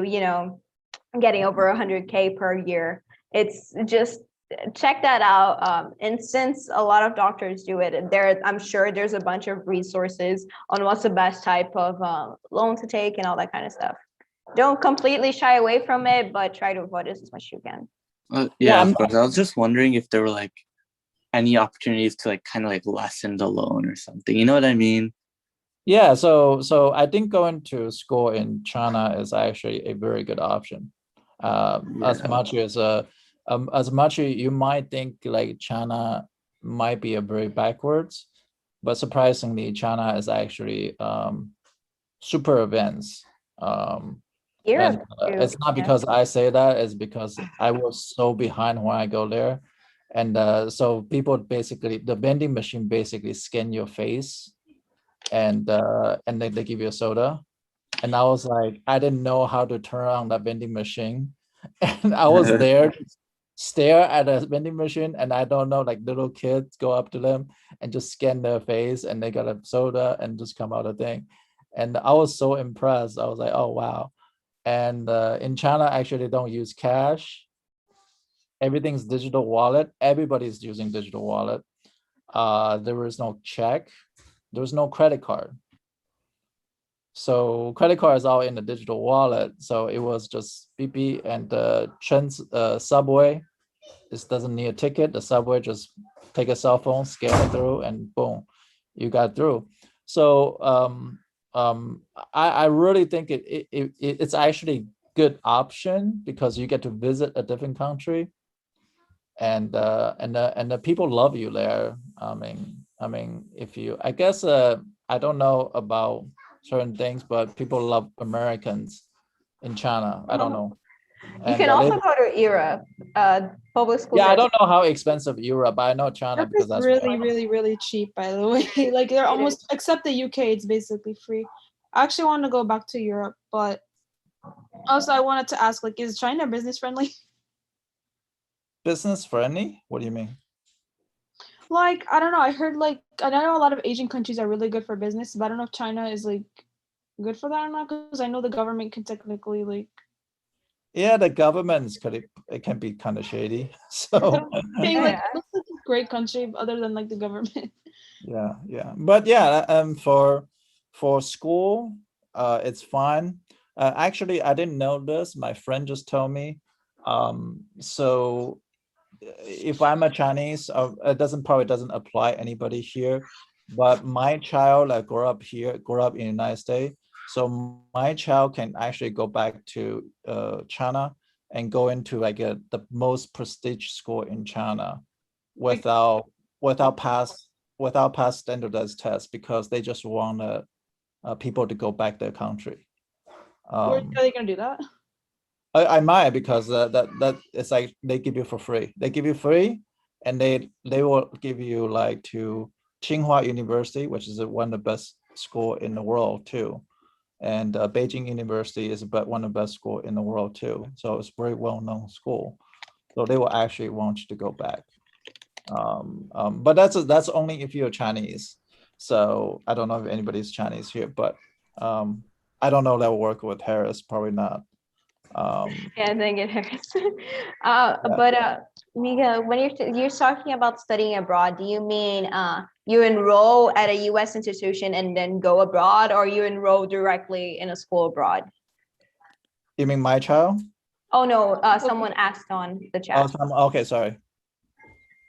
getting over 100K per year. It's just check that out. And since a lot of doctors do it, I'm sure there's a bunch of resources on what's the best type of loan to take and all that kind of stuff. Don't completely shy away from it, but try to avoid it as much as you can. Yeah, I'm of course. I was just wondering if there were like any opportunities to like kind of like lessen the loan or something. You know what I mean? Yeah, so I think going to school in China is actually a very good option. As Yeah. much as much you might think like China might be a very backwards, but surprisingly, China is actually super advanced. And Europe too. it's not Yeah. because I say that, it's because I was so behind when I go there. And so people basically, the vending machine basically scan your face, and then they give you a soda. And I was like, I didn't know how to turn on that vending machine. And I was there to stare at a vending machine, and I don't know, like little kids go up to them and just scan their face, and they got a soda and just come out a thing. And I was so impressed. I was like, oh wow. And in China, actually, they don't use cash. Everything's digital wallet. Everybody's using digital wallet. There was no check. There was no credit card. So credit card is all in the digital wallet. So it was just beep beep, and the subway. This doesn't need a ticket. The subway just take a cell phone, scan it through, and boom, you got through. So I really think it's actually good option, because you get to visit a different country, and the people love you there. I mean, if you, I guess, I don't know about certain things, but people love Americans in China. I don't know. You And can also go to Europe. Public schools yeah, I are don't know how expensive Europe, but I know China Europe because is that's really, really, really cheap, by the way. Like they're almost, except the UK, it's basically free. I actually want to go back to Europe, but also I wanted to ask, like, is China business friendly? business friendly. What do you mean? Like, I don't know. I heard like I know a lot of Asian countries are really good for business, but I don't know if China is like good for that or not, because I know the government can technically like. Yeah, the governments it can be kind of shady. So Hey, Oh, like yeah. it looks like a great country other than like the government. yeah, but yeah, for school, it's fine. Actually, I didn't know this. My friend just told me. So if I'm a Chinese, it probably doesn't apply anybody here, but my child grew up here, grew up in the United States. So my child can actually go back to China and go into like the most prestigious school in China without without pass standardized tests, because they just want people to go back their country. Where are they gonna do that? I might, because that it's like they give you for free. They give you free, and they will give you like to Tsinghua University, which is one of the best school in the world too. And Beijing University is one of the best school in the world too. So it's very well-known school. So they will actually want you to go back. But that's only if you're Chinese. So I don't know if anybody's Chinese here, but I don't know if that will work with Harris, probably not. Yeah, I think it hurts. But Mika, when you're talking about studying abroad, do you mean you enroll at a U.S. institution and then go abroad, or you enroll directly in a school abroad? You mean my child? Oh no, someone asked on the chat. Okay, sorry.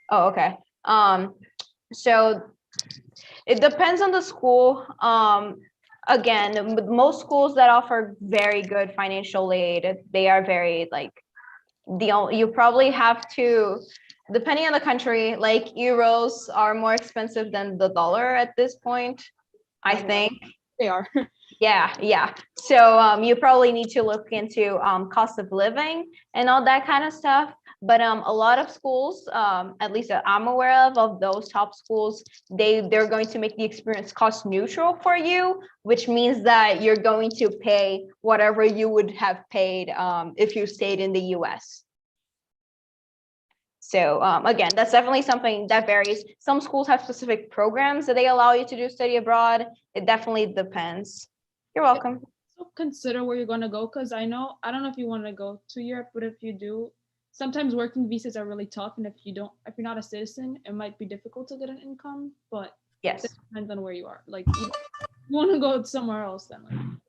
Oh, okay. So it depends on the school. Again, most schools that offer very good financial aid, they are very like you probably have to, depending on the country, like euros are more expensive than the dollar at this point, I think. They are. Yeah. So you probably need to look into cost of living and all that kind of stuff. But a lot of schools, at least that I'm aware of those top schools, they're going to make the experience cost neutral for you, which means that you're going to pay whatever you would have paid if you stayed in the US. So again, that's definitely something that varies. Some schools have specific programs that they allow you to do study abroad. It definitely depends. You're welcome. So consider where you're going to go, because I don't know if you want to go to Europe, but if you do, sometimes working visas are really tough, and if you're not a citizen, it might be difficult to get an income. But yes, it depends on where you are. Like you want to go somewhere else, then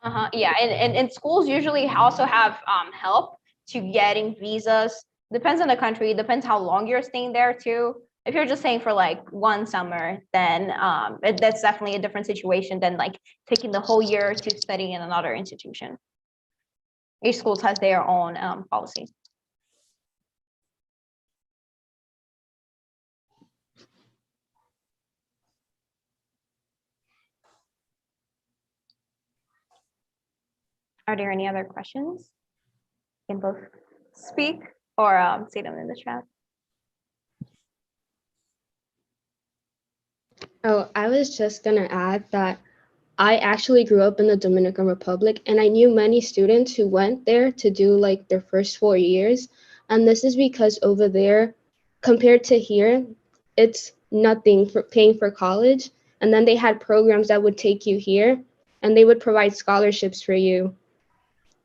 like. Yeah, and schools usually also have help to getting visas. Depends on the country. Depends how long you're staying there too. If you're just staying for like one summer, then that's definitely a different situation than like taking the whole year to study in another institution. Each school has their own policy. Are there any other questions? You can both speak or say them in the chat. Oh, I was just gonna add that I actually grew up in the Dominican Republic, and I knew many students who went there to do like their first 4 years. And this is because over there, compared to here, it's nothing for paying for college. And then they had programs that would take you here, and they would provide scholarships for you.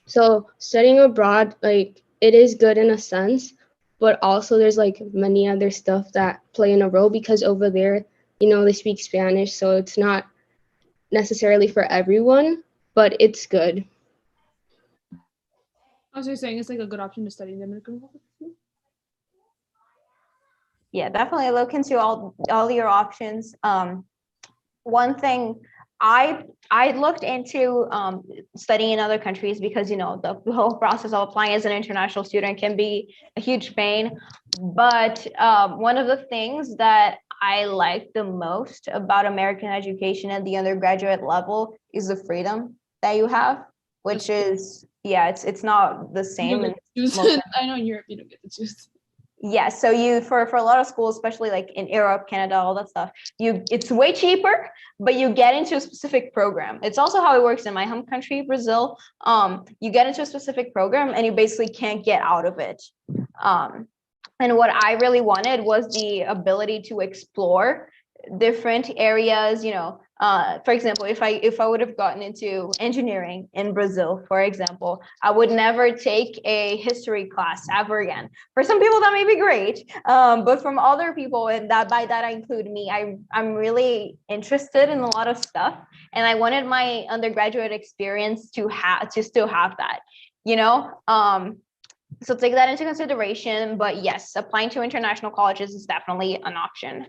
So studying abroad, like it is good in a sense, but also there's like many other stuff that play in a role, because over there, they speak Spanish, so it's not necessarily for everyone, but it's good. Also, you're saying it's like a good option to study in the Dominican Republic? Yeah, definitely look into all your options. One thing I looked into studying in other countries because the whole process of applying as an international student can be a huge pain. But one of the things that I like the most about American education at the undergraduate level is the freedom that you have, which is it's not the same. I know in Europe you don't get to choose. Yeah, so you for a lot of schools, especially like in Europe, Canada, all that stuff, it's way cheaper, but you get into a specific program. It's also how it works in my home country, Brazil. You get into a specific program and you basically can't get out of it. And what I really wanted was the ability to explore different areas, for example, if I would have gotten into engineering in Brazil, for example, I would never take a history class ever again. For some people that may be great, but from other people, and by that I include me, I'm really interested in a lot of stuff, and I wanted my undergraduate experience to still have that, so take that into consideration. But yes, applying to international colleges is definitely an option.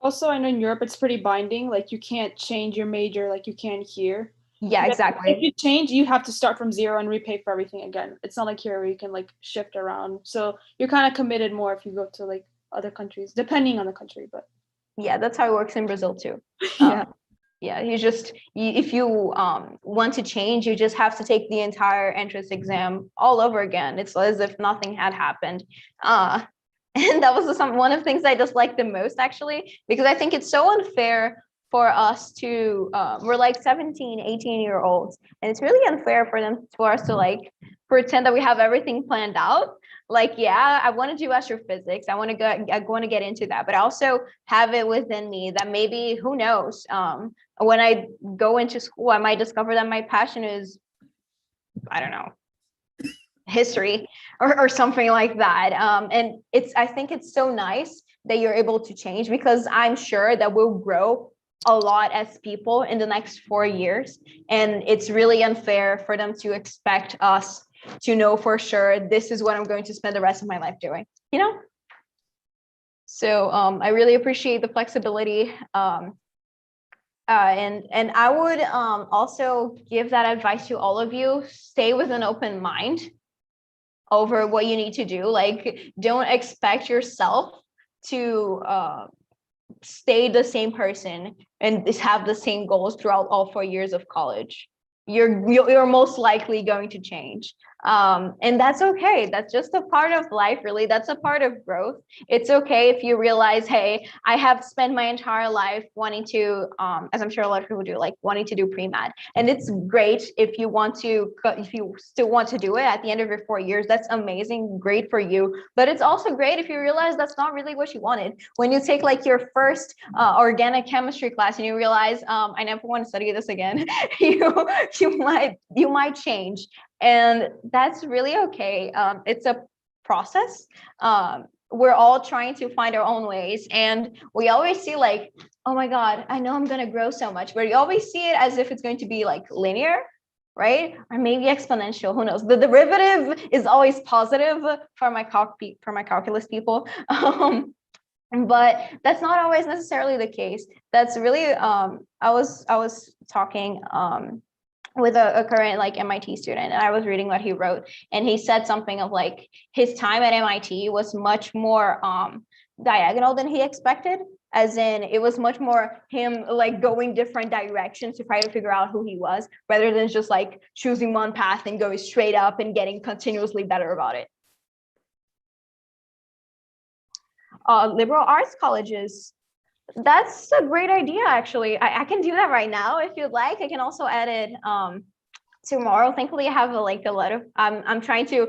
Also, I know in Europe it's pretty binding. Like you can't change your major like you can here. Yeah, exactly. If you change, you have to start from zero and repay for everything again. It's not like here where you can like shift around. So you're kind of committed more if you go to like other countries, depending on the country. But yeah, that's how it works in Brazil too. Yeah, if you want to change, you just have to take the entire entrance exam all over again. It's as if nothing had happened. And that was one of the things I disliked the most, actually, because I think it's so unfair for us to, we're like 17, 18-year-olds, and it's really unfair for us to like pretend that we have everything planned out. Like, yeah, I want to do astrophysics. I want to get into that, but I also have it within me that maybe, who knows, when I go into school, I might discover that my passion is, I don't know, history or something like that. And I think it's so nice that you're able to change, because I'm sure that we'll grow a lot as people in the next 4 years. And it's really unfair for them to expect us to know for sure this is what I'm going to spend the rest of my life doing, you know? So I really appreciate the flexibility. And I would also give that advice to all of you: stay with an open mind over what you need to do. Like, don't expect yourself to stay the same person and have the same goals throughout all 4 years of college. You're most likely going to change. And that's okay. That's just a part of life, really. That's a part of growth. It's okay if you realize, hey, I have spent my entire life wanting to, as I'm sure a lot of people do, like wanting to do pre-med. And it's great if you still want to do it at the end of your 4 years. That's amazing, great for you. But it's also great if you realize that's not really what you wanted. When you take like your first organic chemistry class and you realize, I never want to study this again, you might change. And that's really okay. It's a process. We're all trying to find our own ways, and we always see like, oh my God, I know I'm going to grow so much, but you always see it as if it's going to be like linear, right? Or maybe exponential, who knows? The derivative is always positive for my calculus people. But that's not always necessarily the case. That's really, I was talking with a current like MIT student, and I was reading what he wrote, and he said something of like his time at MIT was much more diagonal than he expected, as in it was much more him like going different directions to try to figure out who he was, rather than just like choosing one path and going straight up and getting continuously better about it. Liberal arts colleges, that's a great idea, actually. I can do that right now if you'd like. I can also add it tomorrow. Thankfully, I have a lot of, I'm trying to,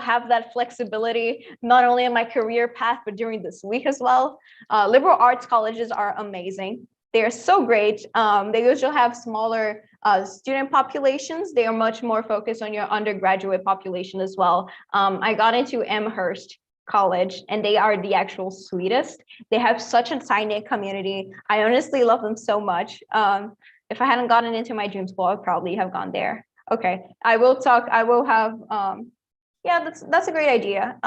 have that flexibility, not only in my career path, but during this week as well. Liberal arts colleges are amazing. They're so great. They usually have smaller student populations. They are much more focused on your undergraduate population as well. I got into Amherst College, and they are the actual sweetest. They have such a tight-knit community. I honestly love them so much. If I hadn't gotten into my dream school, I'd probably have gone there. Okay, I will have, yeah, that's a great idea.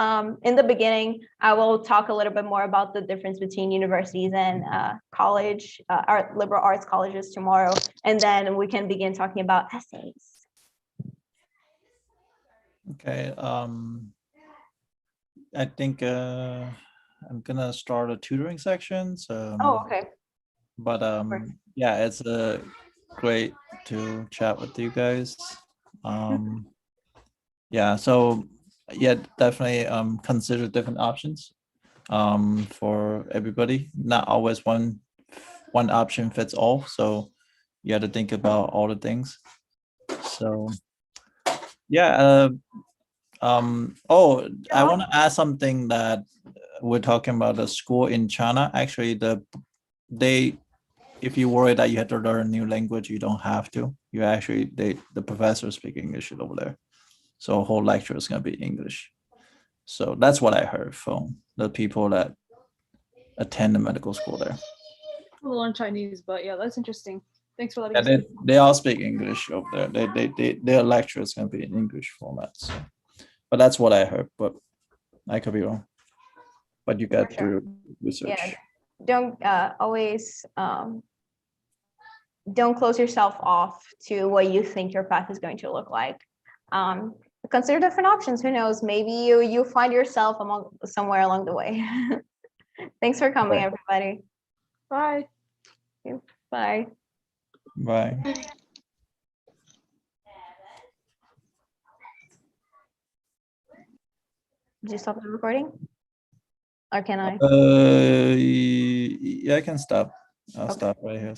In the beginning, I will talk a little bit more about the difference between universities and college, liberal arts colleges tomorrow, and then we can begin talking about essays. Okay. I think I'm gonna start a tutoring section. So, Oh, okay. but yeah, it's great to chat with you guys. Yeah, so yeah, definitely consider different options for everybody. Not always one option fits all. So you have to think about all the things. So yeah, oh, I want to add something that we're talking about the school in China. Actually, if you worry that you have to learn a new language, you don't have to. You actually, the professors speak English over there. So a whole lecture is going to be English. So that's what I heard from the people that attend the medical school there. I'll learn Chinese, but yeah, that's interesting. Thanks for letting me. They all speak English over there. Their lecture is going to be in English format. So. But that's what I heard, but I could be wrong. But you got to research. Yeah, don't always don't close yourself off to what you think your path is going to look like. Consider different options. Who knows? Maybe you find yourself somewhere along the way. Thanks for coming, everybody. Bye. Bye. Bye. Did you stop the recording? or can I? Yeah, I can stop. I'll Okay. stop right here.